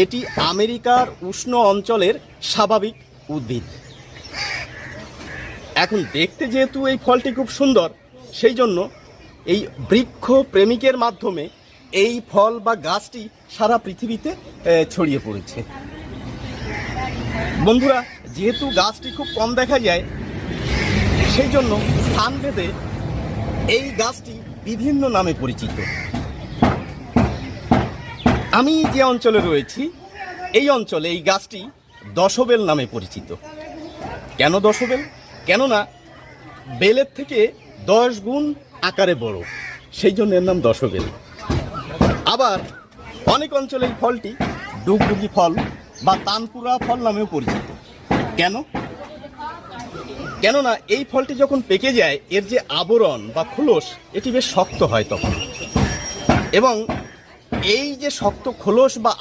এটি আমেরিকার উষ্ণ অঞ্চলের স্বাভাবিক উদ্ভিদ। এখন দেখতে যেহেতু এই ফলটি খুব সুন্দর, সেই জন্য এই বৃক্ষ প্রেমিকের মাধ্যমে এই ফল বা গাছটি সারা পৃথিবীতে ছড়িয়ে পড়েছে। বন্ধুরা, যেহেতু গাছটি খুব কম দেখা যায়, সেই জন্য স্থানভেদে এই গাছটি বিভিন্ন নামে পরিচিত। আমি যে অঞ্চলে রয়েছি, এই অঞ্চলে এই গাছটি দশবেল নামে পরিচিত। কেন দশবেল? কেননা বেলের থেকে 10 গুণ আকারে বড়, সেই জন্য এর নাম দশবেল। আবার অনেক অঞ্চলে এই ফলটি ডুগডুগি ফল বা তানপুরা ফল নামেও পরিচিত। কেন? কেননা এই ফলটি যখন পেকে যায়, এর যে আবরণ বা খোলস, এটি বেশ শক্ত হয় তখন, এবং এই যে শক্ত খোলস বা